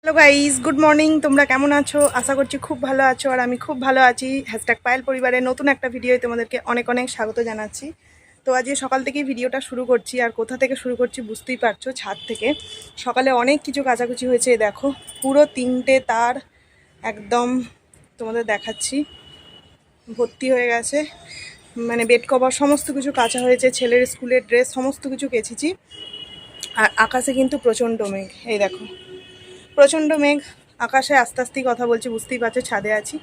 Hello guys, good morning. তোমরা কেমন আছো? আশা করছি খুব ভালো আছো, আর আমি খুব ভালো আছি। #পায়েল পরিবারের নতুন একটা ভিডিওয় তোমাদেরকে অনেক অনেক স্বাগত জানাচ্ছি। তো আজকে সকাল থেকেই ভিডিওটা শুরু করছি, আর কোথা থেকে শুরু করছি বুঝতেই পারছো, ছাদ থেকে। সকালে অনেক কিছু কাচাকুচি হয়েছে, দেখো পুরো 3টে তার একদম তোমাদের দেখাচ্ছি, ভর্তি হয়ে গেছে। মানে বেড কভার সমস্ত কিছু কাচা হয়েছে, ছেলের স্কুলের ড্রেস সমস্ত কিছু কেচেছি। আর আকাশে কিন্তু প্রচণ্ড মেঘ, এই দেখো প্রচণ্ড মেঘ আকাশে। আস্তে আস্তেই কথা বলছি, বুঝতেই পারছো ছাদে আছি।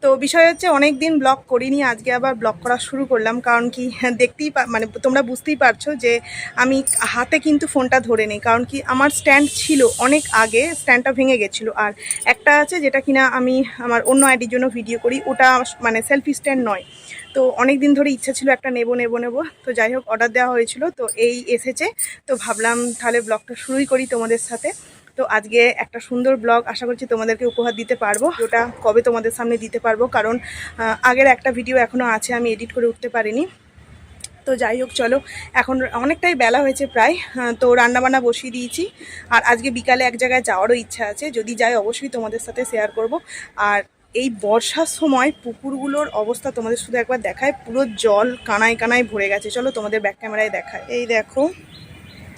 তো বিষয় হচ্ছে, অনেক দিন ব্লগ করিনি, আজকে আবার ব্লগ করা শুরু করলাম। কারণ কি, দেখতেই মানে তোমরা বুঝতেই পারছো যে আমি হাতে কিন্তু ফোনটা ধরে নিই। কারণ কি, আমার স্ট্যান্ড ছিল অনেক আগে, স্ট্যান্ডটা ভেঙে গেছিলো। আর একটা আছে যেটা কিনা আমি আমার অন্য আইডির জন্য ভিডিও করি, ওটা মানে সেলফি স্ট্যান্ড নয়। তো অনেক দিন ধরে ইচ্ছা ছিল একটা নেব। তো যাই হোক, অর্ডার দেওয়া হয়েছিল, তো এই এসেছে। তো ভাবলাম তাহলে ব্লগটা শুরুই করি তোমাদের সাথে। তো আজকে একটা সুন্দর ব্লগ আশা করছি তোমাদেরকে উপহার দিতে পারবো। ওটা কবে তোমাদের সামনে দিতে পারবো, কারণ আগের একটা ভিডিও এখনও আছে, আমি এডিট করে উঠতে পারিনি। তো যাই হোক, চলো, এখন অনেকটাই বেলা হয়েছে প্রায়। তো রান্নাবান্না বসিয়ে দিয়েছি। আর আজকে বিকালে এক জায়গায় যাওয়ারও ইচ্ছা আছে, যদি যাই অবশ্যই তোমাদের সাথে শেয়ার করব। আর এই বর্ষার সময় পুকুরগুলোর অবস্থা তোমাদের শুধু একবার দেখায়, পুরো জল কানায় কানায় ভরে গেছে। চলো তোমাদের ব্যাক ক্যামেরায় দেখায়। এই দেখো,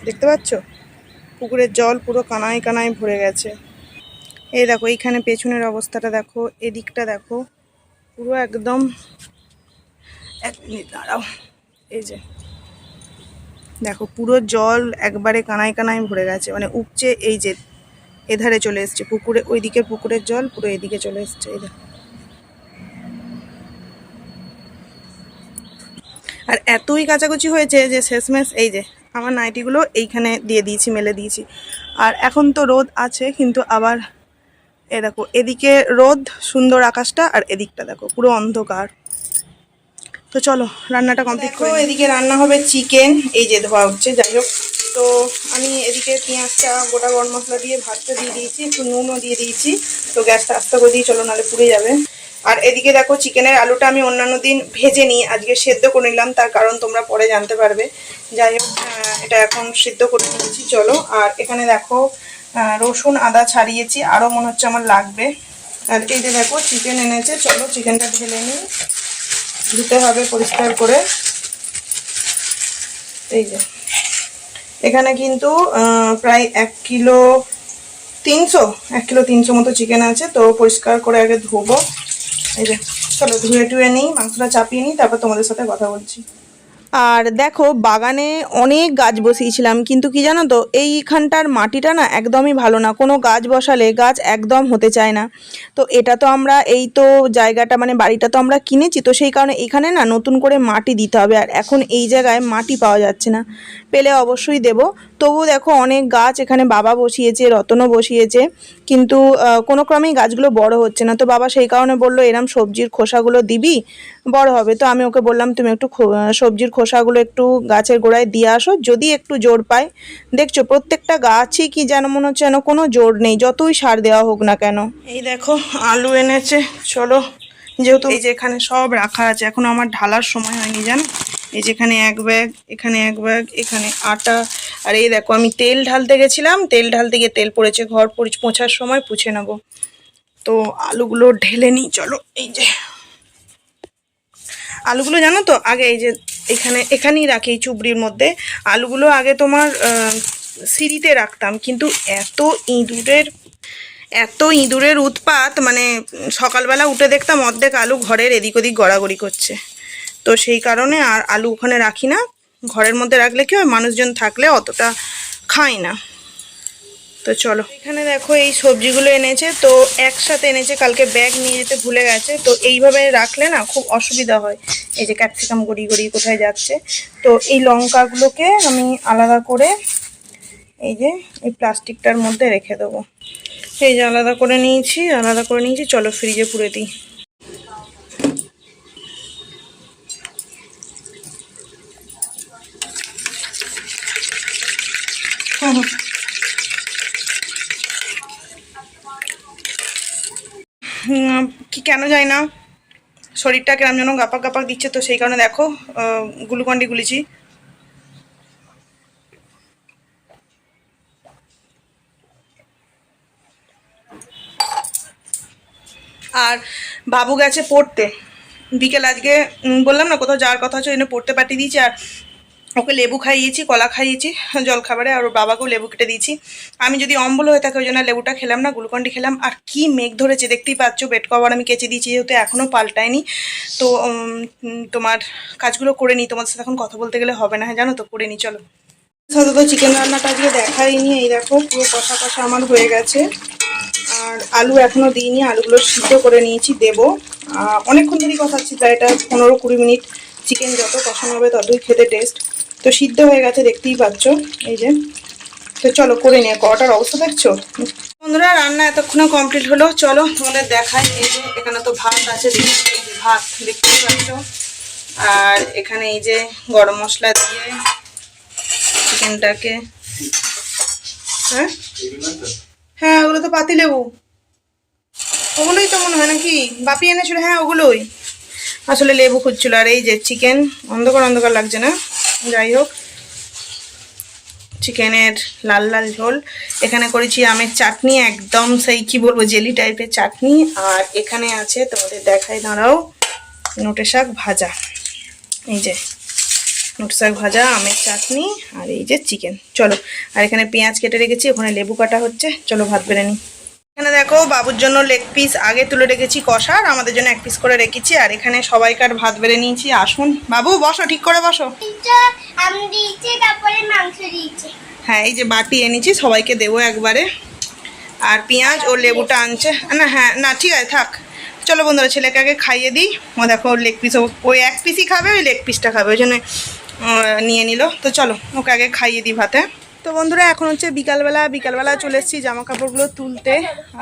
দেখতে পাচ্ছ পুকুরের জল পুরো কানায় কানায় ভরে গেছে। এই দেখো এইখানে পেছনের অবস্থাটা দেখো, এদিকটা দেখো পুরো একদম। এক মিনিট দাঁড়াও, এই যে দেখো পুরো জল একবারে কানায় কানায় ভরে গেছে, মানে উপচে এই যে এধারে চলে এসছে পুকুরে, ওই দিকের পুকুরের জল পুরো এদিকে চলে এসছে। এই দেখো, আর এতই কাচাকুচি হয়েছে যে শেষমেশ এই যে আমার নাইটিগুলো এইখানে দিয়ে দিয়েছি, মেলে দিয়েছি। আর এখন তো রোদ আছে, কিন্তু আবার এ দেখো এদিকে রোদ, সুন্দর আকাশটা, আর এদিকটা দেখো পুরো অন্ধকার। তো চলো রান্নাটা কমপ্লিট করো। এদিকে রান্না হবে চিকেন, এই যে ধোয়া হচ্ছে। যাই হোক, তো আমি এদিকে পেঁয়াজটা গোটা গরম মশলা দিয়ে ভাতটা দিয়ে দিয়েছি, একটু নুনও দিয়ে দিয়েছি। তো গ্যাসটা আস্তে করে দিই, চলো নাহলে পুড়ে যাবে। আর এদিকে দেখো চিকেনের আলুটা আমি অন্যান্য দিন ভেজে নিই, আজকে সেদ্ধ করে নিলাম, তার কারণ তোমরা পরে জানতে পারবে। যাই হোক, এটা এখন সিদ্ধ করে নিয়েছি। চলো, আর এখানে দেখো রসুন আদা ছাড়িয়েছি, আরও মনে হচ্ছে আমার লাগবে। আর এই যে দেখো চিকেন এনেছে, চলো চিকেনটা ঢেলে নিই, ধুতে হবে পরিষ্কার করে। এই যে এখানে কিন্তু প্রায় 1 কিলো 300 মতো চিকেন আছে। তো পরিষ্কার করে আগে ধোবো। এই যে চলো ধুয়ে টুয়ে নিই, মাংসটা চাপিয়ে নিই, তারপর তোমাদের সাথে কথা বলছি। আর দেখো বাগানে অনেক গাছ বসিয়েছিলাম, কিন্তু কি জানো তো, এইখানটার মাটিটা না একদমই ভালো না, কোনো গাছ বসালে গাছ একদম হতে চায় না। তো এটা তো আমরা এই তো জায়গাটা মানে বাড়িটা তো আমরা কিনেছি, তো সেই কারণে এখানে না নতুন করে মাটি দিতে হবে। আর এখন এই জায়গায় মাটি পাওয়া যাচ্ছে না, পেলে অবশ্যই দেব। তবু দেখো অনেক গাছ এখানে বাবা বসিয়েছে, রতনও বসিয়েছে, কিন্তু কোনো ক্রমেই গাছগুলো বড় হচ্ছে না। তো বাবা সেই কারণে বললো এরম সবজির খোসাগুলো দিবি, বড় হবে। তো আমি ওকে বললাম তুমি একটু সবজির খোসাগুলো একটু গাছের গোড়ায় দিয়ে আসো, যদি একটু জোর পায়। দেখছো প্রত্যেকটা গাছই কি যেন মনে হচ্ছে যেন কোনো জোর নেই, যতই সার দেওয়া হোক না কেন। এই দেখো আলু এনেছে, চলো, যেহেতু এই যে এখানে সব রাখা আছে, এখনো আমার ঢালার সময় হয়নি জানো। এই যে এখানে 1 ব্যাগ, এখানে 1 ব্যাগ, এখানে আটা। আর এই দেখো আমি তেল ঢালতে গেছিলাম, তেল ঢালতে গিয়ে তেল পড়েছে, ঘর পোছার সময় পুছে নেবো। তো আলুগুলো ঢেলে নিই, চলো। এই যে আলুগুলো জানো তো আগে এই যে এখানেই রাখি, এই চুবড়ির মধ্যে। আলুগুলো আগে তোমার সিঁড়িতে রাখতাম, কিন্তু এত ইঁদুরের উৎপাত, মানে সকালবেলা উঠে দেখতাম অর্ধেক আলু ঘরের এদিক ওদিক গড়াগড়ি করছে। তো সেই কারণে আর আলু ওখানে রাখি না। ঘরের মধ্যে রাখলে কি হয়, মানুষজন থাকলে অতটা খাই না। তো চলো, এখানে দেখো এই সবজিগুলো এনেছে, তো একসাথে এনেছে, কালকে ব্যাগ নিয়ে যেতে ভুলে গেছে। তো এইভাবে রাখলে না খুব অসুবিধা হয়। এই যে ক্যাপসিকাম গড়িয়ে গড়িয়ে কোথায় যাচ্ছে। তো এই লঙ্কাগুলোকে আমি আলাদা করে এই যে এই প্লাস্টিকটার মধ্যে রেখে দেবো। এই যে আলাদা করে নিয়েছি, চলো ফ্রিজে পুরে দিই। কি কেন যায় না, শরীরটা কেমন যেন গাপাক গাপাক দিচ্ছে, তো সেই কারণে দেখো গ্লুকন্ডি গুলিছি। আর বাবু গেছে পড়তে বিকেল, আজকে বললাম না কোথাও যাওয়ার কথা হচ্ছে, ওই জন্য পড়তে পাঠিয়ে দিয়েছি। আর ওকে লেবু খাইয়েছি, কলা খাইয়েছি জলখাবারে, আর ওর বাবাকেও লেবু কেটে দিয়েছি। আমি যদি অম্বল হয়ে থাকে ওই জন্য লেবুটা খেলাম না, গ্লুকন্ডি খেলাম। আর কি মেঘ ধরেছে দেখতেই পাচ্ছ, বেড কভার আমি কেচে দিয়েছি যেহেতু এখনও পাল্টায়নি। তো তোমার কাজগুলো করে নিই, তোমাদের সাথে এখন কথা বলতে গেলে হবে না, হ্যাঁ জানো তো, করে নিই চলো। সাথে তো চিকেন রান্নাটা আজকে দেখাইনি, এই দেখো পুরো কষা কষা আমার হয়ে গেছে। আর আলু এখনো দিইনি, আলুগুলো সিদ্ধ করে নিয়েছি, দেবো। অনেকক্ষণ ধরেই কষাচ্ছি, প্রায় এটা 15-20 মিনিট। চিকেন যত কষানো হবে ততই খেতে টেস্ট। তো সিদ্ধ হয়ে গেছে দেখতেই পাচ্ছ, এই যে। তো চলো করে নিয়ে, কটার অবস্থা দেখছো বন্ধুরা। রান্না এতক্ষণে কমপ্লিট হলো, চলো তোমাদের দেখাই। এই যে এখানে তো ভাত আছে, ভাত দেখতেই পাচ্ছ। আর এখানে এই যে গরম মশলা দিয়ে চিকেনটাকে, হ্যাঁ হ্যাঁ ওগুলো তো পাতি লেবু, ওগুলোই তো মনে হয় নাকি বাপি এনেছিল, হ্যাঁ ওগুলোই। আসলে লেবু খুঁজছিল। আর এই যে চিকেন, অন্ধকার অন্ধকার লাগছে না, যাই হোক, চিকেনের লাল লাল ঝোল। এখানে করেছি আমের চাটনি, একদম সেই কি বলবো জেলি টাইপের চাটনি। আর এখানে আছে, তোমাদের দেখাই দাঁড়াও, নোটে শাক ভাজা। এই যে নোটে শাক ভাজা, আমের চাটনি, আর এই যে চিকেন। চলো, আর এখানে পেঁয়াজ কেটে রেখেছি, ওখানে লেবু কাটা হচ্ছে, চলো ভাত বেড়ে নিই। এখানে দেখো বাবুর জন্য লেগ পিস আগে তুলে রেখেছি কষা, আর আমাদের জন্য 1 পিস করে রেখেছি। আর এখানে সবাইকার ভাত বেড়ে নিয়েছি। আসুন বাবু, বসো, ঠিক করে বসো। হ্যাঁ এই যে বাটি এনেছি, সবাইকে দেবো একবারে। আর পেঁয়াজ ও লেবুটা আনছে না, হ্যাঁ না ঠিক আছে থাক। চলো বন্ধুরা, ছেলেকে আগে খাইয়ে দিই। ও দেখো ওর লেগ পিস, ওই 1 পিসই খাবে, ওই লেগ পিসটা খাবে, ওই জন্য নিয়ে নিল। তো চলো ওকে আগে খাইয়ে দিই ভাতে। তো বন্ধুরা এখন হচ্ছে বিকালবেলা চলে এসেছি জামা কাপড়গুলো তুলতে।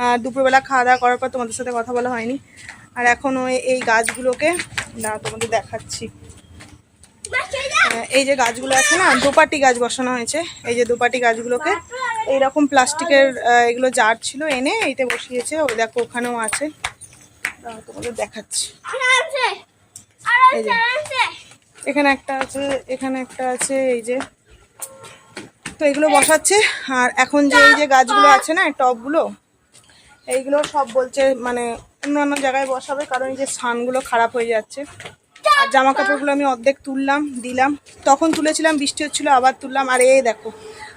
আর দুপুরবেলা খাওয়া দাওয়া করার পর তোমাদের সাথে কথা বলা হয়নি। আর এখন ওই এই গাছগুলোকে তোমাদের দেখাচ্ছি। এই যে গাছগুলো আছে না, দোপাটি গাছ বসানো হয়েছে। এই যে দোপাটি গাছগুলোকে এইরকম প্লাস্টিকের এগুলো জার ছিল, এনে এইতে বসিয়েছে। ওই দেখো ওখানেও আছে, তোমাদের দেখাচ্ছি। এই যে এখানে একটা আছে, এখানে একটা আছে, এই যে। তো এগুলো বসাচ্ছে। আর এখন যে এই যে গাছগুলো আছে না, টবগুলো, এইগুলো সব বলছে মানে অন্য জায়গায় বসাবে, কারণ এই যে ছানগুলো খারাপ হয়ে যাচ্ছে। আর জামা কাপড়গুলো আমি অর্ধেক তুললাম, দিলাম, তখন তুলেছিলাম, বৃষ্টি হচ্ছিল, আবার তুললাম। আর এই দেখো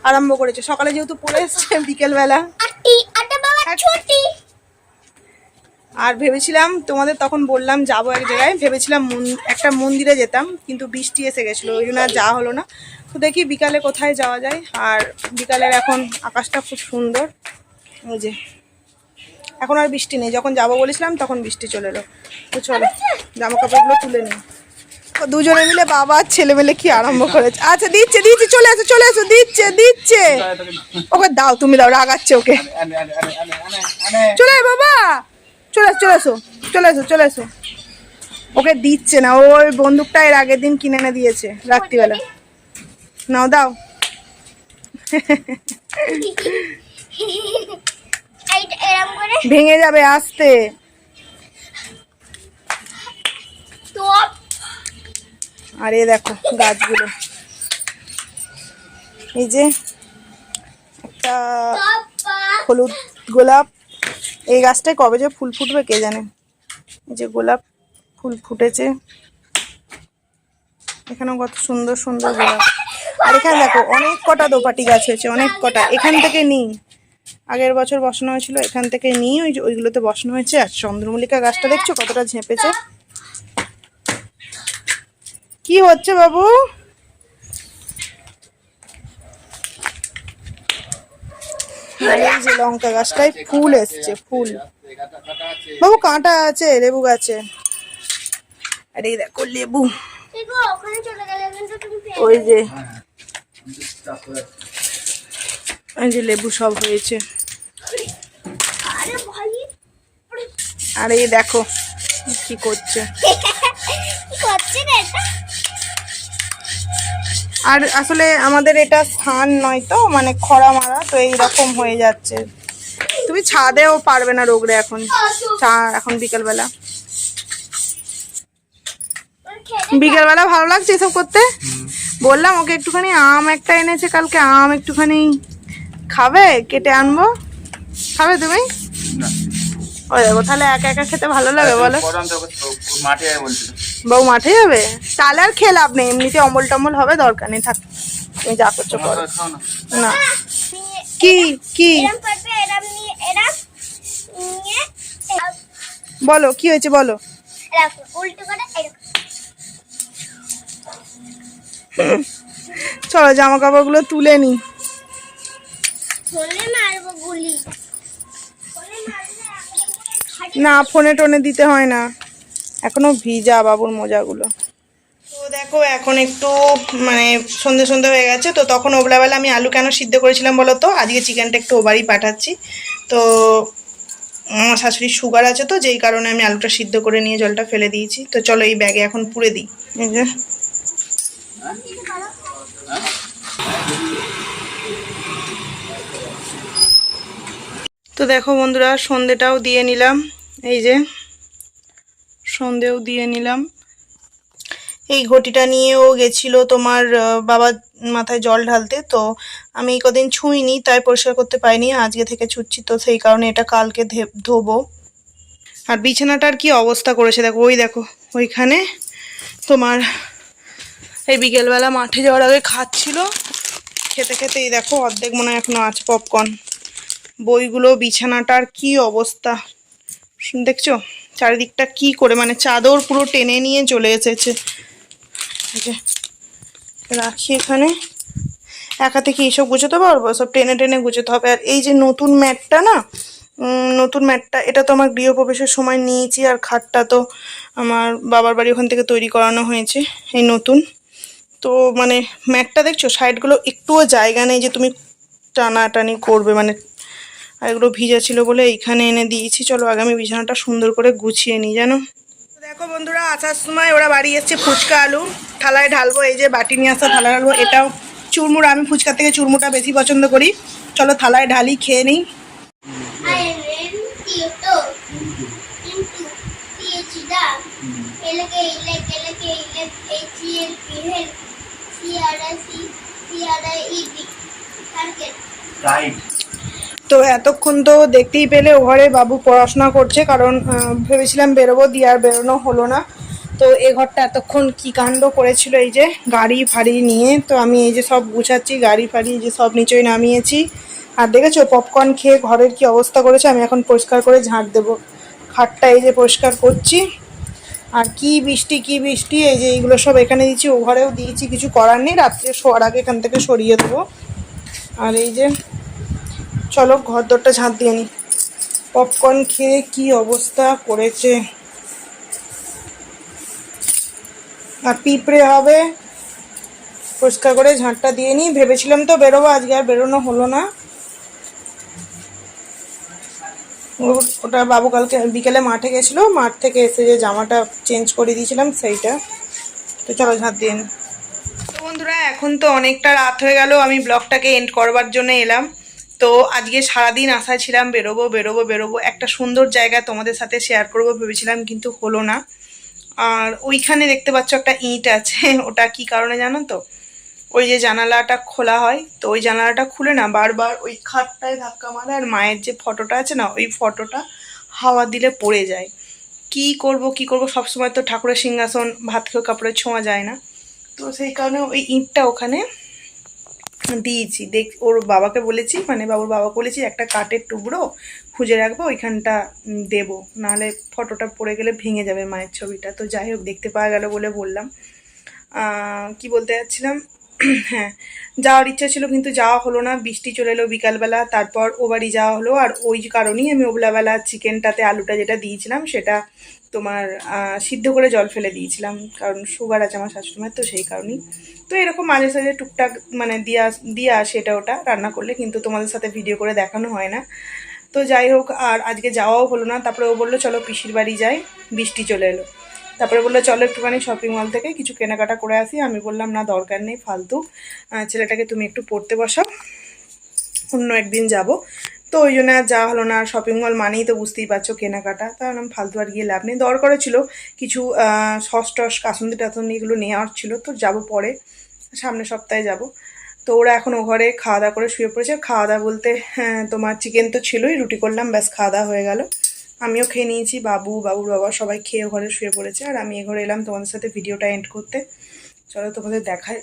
আরম্ভ করেছে, সকালে যেহেতু পড়ে এসছে, বিকেলবেলা। আর ভেবেছিলাম তোমাদের তখন বললাম যাবো এক জায়গায়, ভেবেছিলাম একটা মন্দিরে যেতাম, কিন্তু বৃষ্টি এসে গেছিলো, ওই জন্য আর যাওয়া হলো না। তো দেখি বিকালে কোথায় যাওয়া যায়। আর বিকালের এখন আকাশটা খুব সুন্দর, ওই যে এখন আর বৃষ্টি নেই। যখন যাবো বলেছিলাম তখন বৃষ্টি চলে এলো। তো চলো জামা কাপড়গুলো তুলে নিই। দুজনে মিলে বাবা ছেলে মেলে কি আরম্ভ করেছে। আচ্ছা দিচ্ছে, চলে আসো, দিচ্ছে। ওকে দাও, তুমি দাও, রাগাচ্ছে ওকে। চলে বাবা, চলে আসো। ওকে দিচ্ছে না, ওই বন্দুকটা এর আগের দিন কিনে এনে দিয়েছে রাত্রিবেলা। নাও দাও। ভেঙে যাবে আস্তে। আর এই দেখো গাছগুলো, এই যে একটা হলুদ গোলাপ, এই গাছটায় কবে যে ফুল ফুটবে কে জানে। এই যে গোলাপ ফুল ফুটেছে, এখানেও কত সুন্দর সুন্দর গোলাপ। আর এখানে দেখো অনেক কটা দোপাটি গাছ হয়েছে, অনেক কটা। এখান থেকে নিই, আগের বছর বসানো হয়েছিল, এখান থেকে নিই ওইগুলোতে বসানো হয়েছে। আর চন্দ্রমল্লিকা গাছটা দেখছো কতটা ঝেঁপেছে। কি হচ্ছে বাবু? এই যে লঙ্কা গাছটায় ফুল এসছে, ফুল। বাবু কাঁটা আছে লেবু গাছে। আর এই দেখো লেবু, ওই যে লেবু সব হয়েছে। আর এই দেখো কি করছে। আর আসলে আমাদের এটা স্থান নয় তো, মানে খরা মারা, তো এইরকম হয়ে যাচ্ছে। তুমি ছাদেও পারবে না রোগড়ে এখন বিকেলবেলা ভালো লাগছে এসব করতে। বললাম ওকে একটুখানি আম একটা এনেছে কালকে, আম একটুখানি খাবে, কেটে আনবো, খাবে তুমি? ও দেখো, তাহলে একা একা খেতে ভালো লাগে বলো? মাঠে যাবে বলছিল। বউ মাঠে যাবে, তাহলে আর খেয়ে লাভ নেই, এমনিতে অম্বল টম্বল হবে, দরকার নেই, থাক তুমি যা করছো করো। না কি কি বলো, কি হয়েছে বলো? চলো জামা কাপড় গুলো তুলে নি। না ফোনে টোনে দিতে হয় না, এখনো ভিজা বাবুর মোজাগুলো। তো দেখো এখন একটু মানে সন্ধে সন্ধে হয়ে গেছে, তো তখন ওবেলাবেলা আমি আলু কেন সিদ্ধ করেছিলাম বলো তো? আজকে চিকেনটা একটু ওভারই পাঠাচ্ছি, তো আমার শাশুড়ির সুগার আছে, তো যেই কারণে আমি আলুটা সিদ্ধ করে নিয়ে জলটা ফেলে দিয়েছি। তো চলো এই ব্যাগে এখন পুরে দিই। এই যে তো দেখো বন্ধুরা, সন্ধেটাও দিয়ে নিলাম, এই যে সন্ধেও দিয়ে নিলাম। এই ঘটিটা নিয়েও গেছিল তোমার বাবার মাথায় জল ঢালতে, তো আমি এই কদিন ছুঁইনি, তাই পরিষ্কার করতে পারিনি, আজকে থেকে ছুঁচ্ছি, তো সেই কারণে এটা কালকে ধোবো। আর বিছানাটার কি অবস্থা করেছে দেখো, ওই দেখো ওইখানে তোমার এই বিকেলবেলা মাঠে যাওয়ার আগে খাচ্ছিল, খেতে খেতে এই দেখো অর্ধেক মনে হয় এখনো আছে পপকর্ন। বইগুলো, বিছানাটার কি অবস্থা দেখছো, চারিদিকটা কি করে মানে চাদর পুরো টেনে নিয়ে চলে এসেছে। রাখি এখানে, একা থেকে এইসব গুছোতে পারবো? সব টেনে টেনে গুছোতে হবে। আর এই যে নতুন ম্যাটটা না, নতুন ম্যাটটা, এটা তো আমার গৃহপ্রবেশের সময় নিয়েছি, আর খাটটা তো আমার বাবার বাড়ি ওখান থেকে তৈরি করানো হয়েছে এই নতুন। তো মানে ম্যাটটা দেখছো সাইডগুলো একটুও জায়গা নেই যে তুমি টানাটানি করবে, মানে আর এগুলো ভিজা ছিল বলে এইখানে এনে দিয়েছি। চলো আগামী বিছানাটা সুন্দর করে গুছিয়ে নিই জানো। দেখো বন্ধুরা, আসার সময় ওরা বাড়ি এসছে ফুচকা আলু, থালায় ঢালবো, এই যে বাটি নিয়ে আসা থালায় ঢালবো। এটাও চুরমুর, আমি ফুচকা থেকে চুরমুটা বেশি পছন্দ করি। চলো থালায় ঢালি, খেয়ে নিই। তো এতক্ষণ তো দেখতেই পেলে ও ঘরে বাবু পড়াশোনা করছে, কারণ ভেবেছিলাম বেরোবো, দিয়ে আর বেরোনো হলো না। তো এ ঘরটা এতক্ষণ কি কাণ্ড করেছিল, এই যে গাড়ি ফাড়ি নিয়ে, তো আমি এই যে সব গুছাচ্ছি, গাড়ি ফাড়ি যে সব নিচেই নামিয়েছি। আর দেখেছো পপকর্ন খেয়ে ঘরের কি অবস্থা করেছে। আমি এখন পরিষ্কার করে ঝাঁট দেবো, খাটটা এই যে পরিষ্কার করছি। আর কি বৃষ্টি কি বৃষ্টি, এই যে এইগুলো সব এখানে দিচ্ছি, ও ঘরেও দিয়েছি, কিছু করার নেই, রাত্রে শোয়ার আগে এখান থেকে সরিয়ে দেবো। আর এই যে চলো ঘর দরটা ঝাঁট দিয়ে নিই, পপকর্ন খেয়ে কি অবস্থা করেছে। আর পিঁপড়ে হবে, পরিষ্কার করে ঝাঁটটা দিয়ে নিই। ভেবেছিলাম তো বেরোবো, আজকে আর বেরোনো হলো না। ওটা বাবু কালকে বিকেলে মাঠে গেছিলো, মাঠ থেকে এসে যে জামাটা চেঞ্জ করে দিয়েছিলাম সেইটা। তো চলো ঝাঁট দিয়ে নিই। তো বন্ধুরা এখন তো অনেকটা রাত হয়ে গেল, আমি ব্লগটাকে এন্ড করবার জন্য এলাম। তো আজকে সারাদিন আশায় ছিলাম বেরোবো বেরোবো বেরোবো, একটা সুন্দর জায়গা তোমাদের সাথে শেয়ার করবো ভেবেছিলাম, কিন্তু হলো না। আর ওইখানে দেখতে পাচ্ছ একটা ইঁট আছে, ওটা কি কারণে জানো তো? ওই যে জানালাটা খোলা হয়, তো ওই জানালাটা খুলে না বারবার ওই খাটটায় ধাক্কা মারে, আর মায়ের যে ফটোটা আছে না, ওই ফটোটা হাওয়া দিলে পড়ে যায়। কি করব কি করব, সবসময় তো ঠাকুরের সিংহাসন ভাত খেয়ে কাপড়ে ছোঁয়া যায় না, তো সেই কারণে ওই ইঁটটা ওখানে দিয়েছি। ওর বাবাকে বলেছি, মানে বাবুর বাবাকে বলেছি একটা কাঠের টুকরো খুঁজে রাখবো, ওইখানটা দেবো, নাহলে ফটোটা পড়ে গেলে ভেঙে যাবে মায়ের ছবিটা। তো যাই হোক দেখতে পাওয়া গেল বলে বললাম। কি বলতে যাচ্ছিলাম, হ্যাঁ, যাওয়ার ইচ্ছা ছিল কিন্তু যাওয়া হলো না, বৃষ্টি চলে এলো বিকালবেলা, তারপর ও বাড়ি যাওয়া হলো। আর ওই কারণেই আমি ওবেলাবেলা চিকেনটাতে আলুটা যেটা দিয়েছিলাম সেটা তোমার সিদ্ধ করে জল ফেলে দিয়েছিলাম, কারণ সুগার আছে আমার শাশুড়ি মায়ের, তো সেই কারণেই। তো এরকম মাঝে সাঝে টুকটাক মানে দিয়ে আসে এটা ওটা রান্না করলে, কিন্তু তোমাদের সাথে ভিডিও করে দেখানো হয় না। তো যাই হোক, আর আজকে যাওয়াও হলো না। তারপরে ও বললো চলো পিসির বাড়ি যাই, বৃষ্টি চলে এলো। তারপরে বললো চলো একটুখানি শপিং মল থেকে কিছু কেনাকাটা করে আসি। আমি বললাম না দরকার নেই, ফালতু, ছেলেটাকে তুমি একটু পড়তে বসাও, অন্য একদিন যাব। তো ওই জন্য আর যাওয়া হলো না। আর শপিং মল মানেই তো বুঝতেই পারছো কেনাকাটা, তার ফালতু আর গিয়ে লাভ নেই। দরকারও ছিল কিছু সস টস কাসুন্দি টাসুন্দি এগুলো নেওয়ার ছিল, তো যাব পরে, সামনের সপ্তাহে যাব। তো ওরা এখন ও ঘরে খাওয়া দাওয়া করে শুয়ে পড়েছে। খাওয়া দাওয়া বলতে তোমার চিকেন তো ছিলই, রুটি করলাম, ব্যাস খাওয়া দাওয়া হয়ে গেল। আমিও খেয়ে নিয়েছি, বাবুর বাবা সবাই খেয়ে ঘরে শুয়ে পড়েছে, আর আমি এ ঘরে এলাম তোমাদের সাথে ভিডিওটা এন্ড করতে। চলো তোমাদের দেখায়।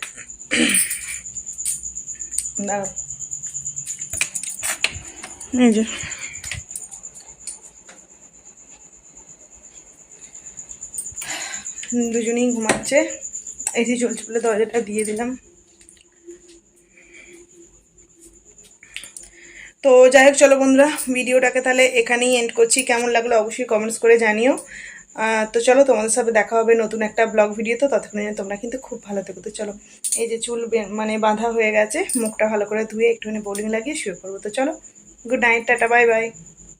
দাঁড়াও, এই যে দুজনেই ঘুমাচ্ছে, এসি চলছে বলে দরজাটা দিয়ে দিলাম। তো যাই হোক, চলো বন্ধুরা, ভিডিওটাকে তাহলে এখানেই এন্ড করছি। কেমন লাগলো অবশ্যই কমেন্টস করে জানিও। তো চলো, তোমাদের সাথে দেখা হবে নতুন একটা ব্লগ ভিডিও। তো ততক্ষণে তোমরা কিন্তু খুব ভালো থেকো। তো চলো, এই যে চুল মানে বাঁধা হয়ে গেছে, মুখটা ভালো করে ধুয়ে একটুখানি বোলিং লাগিয়ে শুয়ে পড়বো। তো চলো, good night, tata, bye bye.